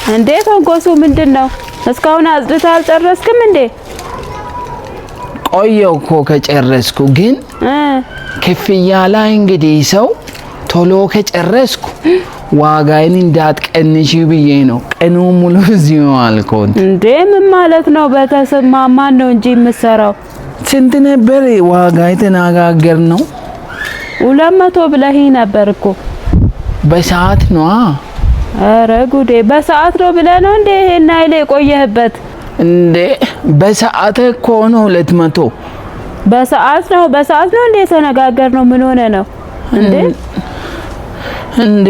እንዴ ተንኮሱ ምንድነው? እስካሁን አጽድታ አልጨረስክም እንዴ? ቆየው እኮ ከጨረስኩ ግን ክፍያ ላይ እንግዲህ ሰው ቶሎ ከጨረስኩ ዋጋዬን እንዳትቀንሺ ብዬ ነው ቀኑ ሙሉ እዚሁ አልኩት። እንዴ ምን ማለት ነው? በተስማማን ነው እንጂ የምሰራው። ስንት ነበር ዋጋ የተነጋገርነው? 200 ብለህ ነበር እኮ። በሰዓት ነው? አረ ጉዴ! በሰዓት ነው ብለህ ነው እንዴ ይሄን አይለ የቆየህበት? እንዴ በሰዓት እኮ ነው 200። በሰዓት ነው እንዴ የተነጋገርነው? ምን ሆነ ነው እንዴ?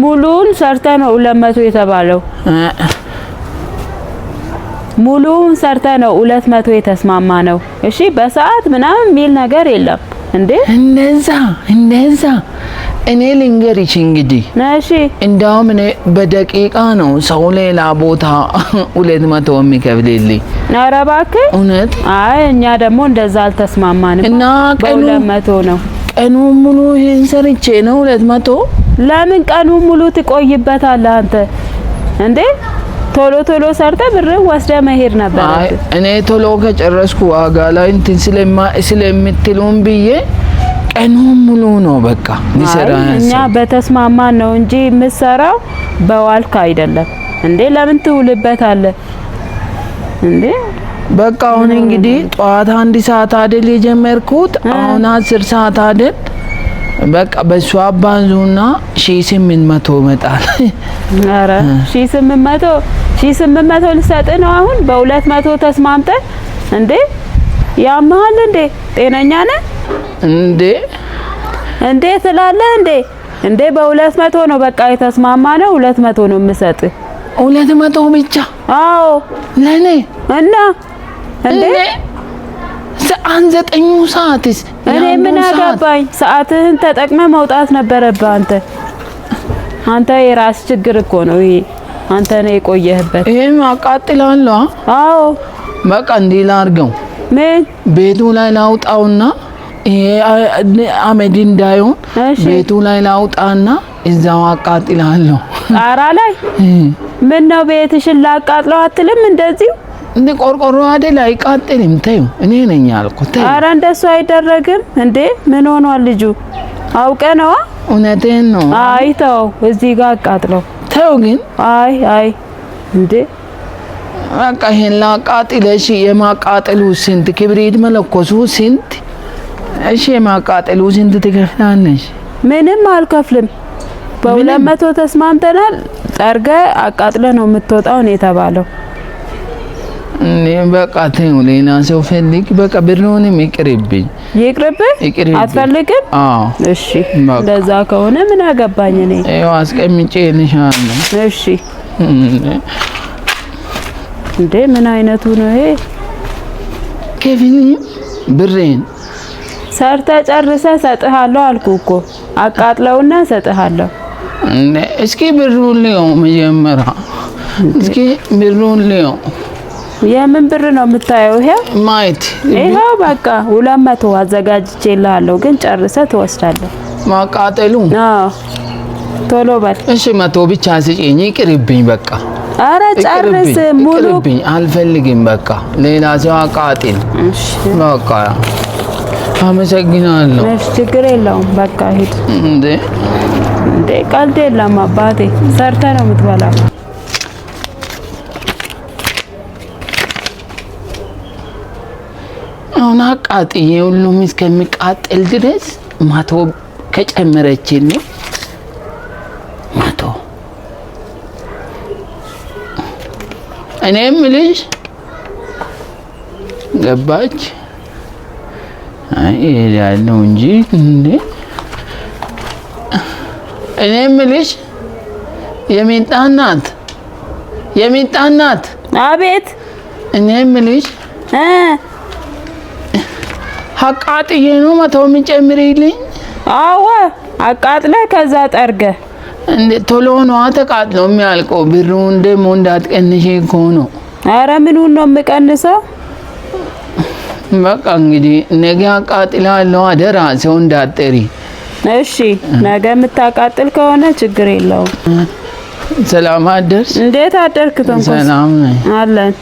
ሙሉን ሰርተ ነው 200 የተባለው? ሙሉን ሰርተ ነው 200 የተስማማ ነው። እሺ በሰዓት ምናምን ሚል ነገር የለም እንዴ? እንደዛ እኔ ልንገርሽ እንግዲህ። እሺ እንደውም እኔ በደቂቃ ነው ሰው ሌላ ቦታ 200 የሚከፍልልኝ። ኧረ እባክህ እውነት? አይ እኛ ደግሞ እንደዛ አልተስማማንም እና በ200 ነው። ቀኑ ሙሉ ይሄን ሰርቼ ነው 200። ለምን ቀኑ ሙሉ ትቆይበታለህ አንተ እንዴ? ቶሎ ሰርተ ብር ወስደ መሄድ ነበር። አይ እኔ ቶሎ ከጨረስኩ ዋጋ ላይ እንትን ስለምትሉን ብዬ ቀኑ ሙሉ ነው በቃ ሊሰራ ያሰው። እኛ በተስማማን ነው እንጂ የምሰራው በዋልክ አይደለም እንዴ? ለምን ትውልበታለህ እንዴ? በቃ አሁን እንግዲህ ጠዋት 1 ሰዓት አይደል የጀመርኩት፣ አሁን 10 ሰዓት አይደል? በቃ በሷ አባዙና 1800 መጣል። አረ 1800 ልሰጥ ነው አሁን በ200 ተስማምተን እንዴ? ያማል እንዴ? ጤነኛ ነህ እንዴ ትላለህ እንዴ? በ200 ነው በቃ የተስማማ ነው። 200 ነው የምሰጥ። 200 ብቻ? አዎ ለኔ እና እንዴ ሰዓት 9 ሰዓትስ? እኔ ምን አገባኝ? ሰዓትህን ተጠቅመ መውጣት ነበረብህ አንተ የራስ ችግር እኮ ነው ይሄ። አንተ ነው የቆየህበት። ይሄም አቃጥላለሁ። አዎ በቃ እንዲህ ላድርገው። ምን ቤቱ ላይ ላውጣውና ይሄ አመድ እንዳይሆን ቤቱ ላይ ላውጣና እዛው አቃጥላለሁ። ጣራ ላይ ምን ነው ቤትሽን ላቃጥለው አትልም? እንደዚህ እንደ ቆርቆሮ አይደል አይቃጥልም። ተይው እኔ ነኝ ያልኩት። ኧረ እንደሱ አይደረግም እንዴ! ምን ሆኗል ልጁ? አውቀ ነው? እውነቴን ነው። አይ ተው እዚህ ጋር አቃጥለው። ተው ግን አይ እንዴ በቃ ይሄን ላቃጥለሽ። የማቃጠሉ ስንት ክብሪት መለኮሱ ስንት? እሺ የማቃጠሉ ስንት ትከፍላለሽ? ምንም አልከፍልም። በ200 ተስማምተናል። ጠርገ አቃጥለ ነው የምትወጣው ነው የተባለው። እኔ በቃ ተይው ሌላ ሰው ፈልግ። በቃ ብሩንም ይቅርብኝ። አትፈልግም? አዎ እሺ እንደዛ ከሆነ ምን አገባኝ እኔ። ይኸው አስቀምጬልሻለሁ። እሺ እንዴ ምን አይነቱ ነው ይሄ? ከፊልም ብሬን ሰርተ ጨርሰ ሰጥሃለሁ አልኩ እኮ። አቃጥለውና ሰጥሃለሁ። እስኪ ብሩን ልየው መጀመሪያ። እስኪ ብሩን ልየው። የምን ብር ነው የምታየው? ይሄው በቃ 200 አዘጋጅቼልሃለሁ፣ ግን ጨርሰ ትወስዳለህ። ማቃጠሉ? አዎ ቶሎ በል። እሺ 100 ብቻ ስጪኝ፣ ይቅርብኝ በቃ። አረ ጨርስ ሙሉ። ይቅርብኝ፣ አልፈልግም በቃ ሌላ ሰው አቃጥል። እሺ በቃ አመሰግናለሁ። እሺ ችግር የለውም በቃ ሂድ። እንዴ ቀልድ የለም አባቴ፣ ሰርተ ነው የምትበላው። አሁን አቃጥዬ ሁሉም እስከሚቃጠል ድረስ 100 ከጨመረችልኝ 100 እኔም ልጅ ገባች። አይ ያለው እንጂ እንዴ እኔም ልጅ የሚጣናት አቤት። እኔም ልጅ አቃጥዬ ነው 100 የሚጨምርልኝ? አዎ አቃጥለ ከዛ ጠርገ እንዴ ቶሎ ነው ተቃጥሎ የሚያልቀው። ብሩን ደግሞ እንዳትቀንሽ እኮ ነው። አረ ምኑን ነው የምቀንሰው? በቃ እንግዲህ ነገ አቃጥላለሁ። አደራ ሰው እንዳትጠሪ። እሺ ነገ የምታቃጥል ከሆነ ችግር የለውም። ሰላም አደርሽ? እንዴት አደርክ ተንኮስ? ሰላም ነኝ አለን።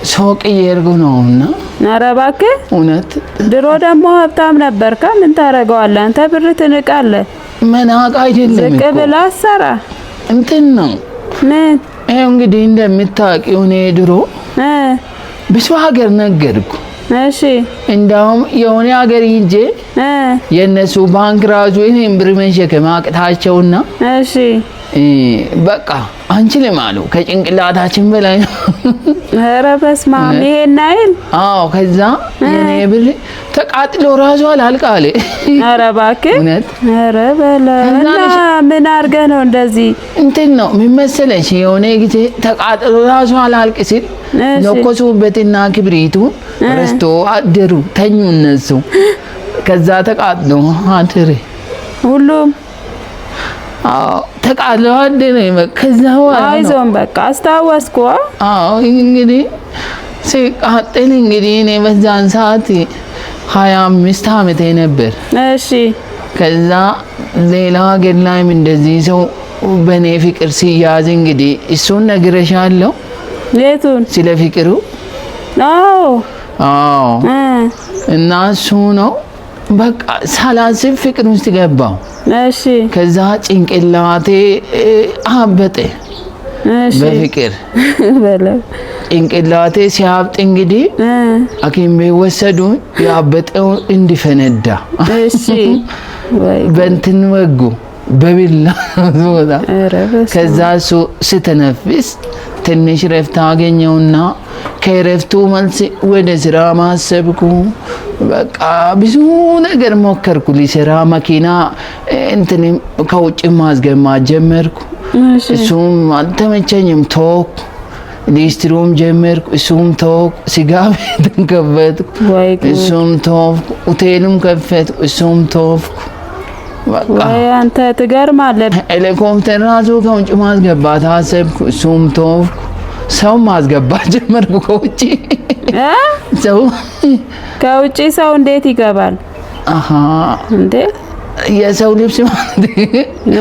ሱቅ እየሄድኩ ነውና። ኧረ እባክህ እውነት? ድሮ ደግሞ ሀብታም ነበርካ። ምን ታረገዋለህ አንተ? ብር ትንቃለህ። መናቅ አይደለም ዝቅ እኮ ብለህ አሰራ። እንትን ነው። ምን? ይኸው እንግዲህ እንደምታውቂው እኔ ድሮ ብዙ ሀገር ነገርኩ። እሺ። እንዳውም የሆነ ሀገር ሂጄ የነሱ ባንክ ራሱ እኔን ብር መሸከም አቅታቸውና እሺ በቃ አንችልም አሉ። ከጭንቅላታችን በላይ ነው። ኧረ በስመ አብ ይሄን አይል። አዎ ከዛ የኔ ብር ተቃጥሎ ራሱ አላልቅ አለ። ኧረ እባክህ እውነት? ኧረ በለና ምን አድርገህ ነው እንደዚህ? እንትን ነው ምን መሰለሽ የሆነ ጊዜ ተቃጥሎ ራሱ አላልቅ ሲል ለኮሱበትና ክብሪቱ ረስቶ አደሩ ተኙ እነሱ። ከዛ ተቃጥሎ አደረ ሁሉም። አዎ ተቃጥሎ አደረ። ከዛ አይዞን በቃ አስታወስኩ። አዎ እንግዲህ ሲቃጠል እንግዲህ እኔ በዛን ሰዓት 25 ዓመቴ ነበር። እሺ። ከዛ ሌላ ሀገር ላይም እንደዚህ ሰው በኔ ፍቅር ሲያዝ እንግዲህ እሱን ነግሬሻለሁ። የቱን? ስለ ፍቅሩ? አዎ አዎ። እና እሱ ነው በቃ ሳላስብ ፍቅር ውስጥ ገባው። እሺ። ከዛ ጭንቅላቴ አበጠ። እሺ። በፍቅር በለው ጭንቅላቴ ሲያብጥ እንግዲህ ሐኪም ቤት ወሰዱኝ። ያበጠው እንዲፈነዳ። እሺ። በእንትን ወጉ በቢላ ወጣ። ከዛ እሱ ስተነፍስ ትንሽ ረፍት አገኘውና ከረፍቱ መልስ ወደ ስራ ማሰብኩ። በቃ ብዙ ነገር ሞከርኩ ሊሰራ። መኪና እንትን ከውጭ ማስገማት ጀመርኩ። እሱም አልተመቸኝም ተወኩ። ሊስትሮም ጀመርኩ። እሱም ተወኩ። ስጋ ቤትም ከፈትኩ። እሱም ተወኩ። ሆቴልም ከፈትኩ። እሱም ተወኩ። በቃ አንተ ትገርማለህ። ሄሊኮፕተር ራሱ ከውጭ ማስገባት አሰብኩ። እሱም ተወኩ። ሰው ማስገባት ጀመርኩ ከውጭ። ሰው ከውጭ ሰው እንዴት ይገባል? አሃ እንዴ የሰው ልብስ ማለት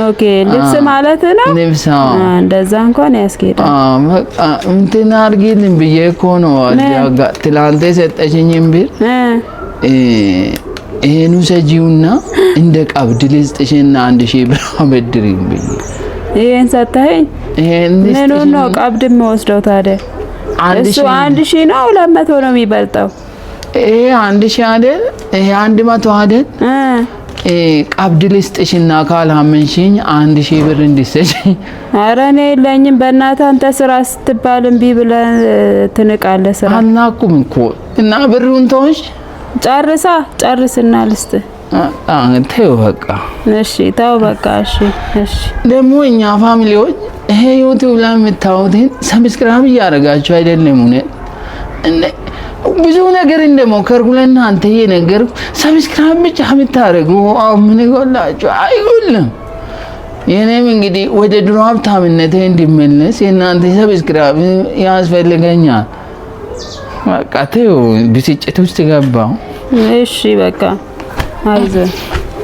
ኦኬ፣ ልብስ ማለት ነው። ልብስ እንደዛ እንኳን ያስኬዳል። በቃ እንትን አድርጊልኝ ብዬ እኮ ነው ትላንት የሰጠሽኝን ብር ይሄኑ ሰጂውና እንደ ቀብድ ልስጥሽና 1000 ብር አበድሪኝ ብዬ ይሄን ሰጠኸኝ። ምኑ ነው ቀብድ የምወስደው ታዲያ? እሱ 1000 ነው 200 ነው የሚበልጠው? ይሄ 1000 አይደል? ይሄ 100 አይደል? ቀብድ ልስጥሽና ካላመንሽኝ 1000 ብር እንድትሰጪኝ። ኧረ እኔ የለኝም በእናትህ። አንተ ስራ ስትባል እምቢ ብለህ ትንቃለህ። ስራ አናቁም እኮ እና ብሩን ተውሽ። ጨርስና ልስጥ። ተው በቃ። እሺ ተው በቃ። እሺ እሺ። ደግሞ እኛ ፋሚሊዎች ይሄ ዩቲዩብ ላይ የምታዩትን ሰብስክራይብ እያደረጋችሁ አይደለም? ብዙ ነገር እንደሞከርኩ ለእናንተ እየነገርኩ ሰብስክራይብ ብቻ የምታደርጉ ምን ይጎላችሁ? አይጎልም። የኔም እንግዲህ ወደ ድሮ ሀብታምነቴ እንዲመለስ የእናንተ ሰብስክራይብ ያስፈልገኛል። በቃ ተው፣ ብስጭት ውስጥ ገባው። እሺ በቃ አይዞህ።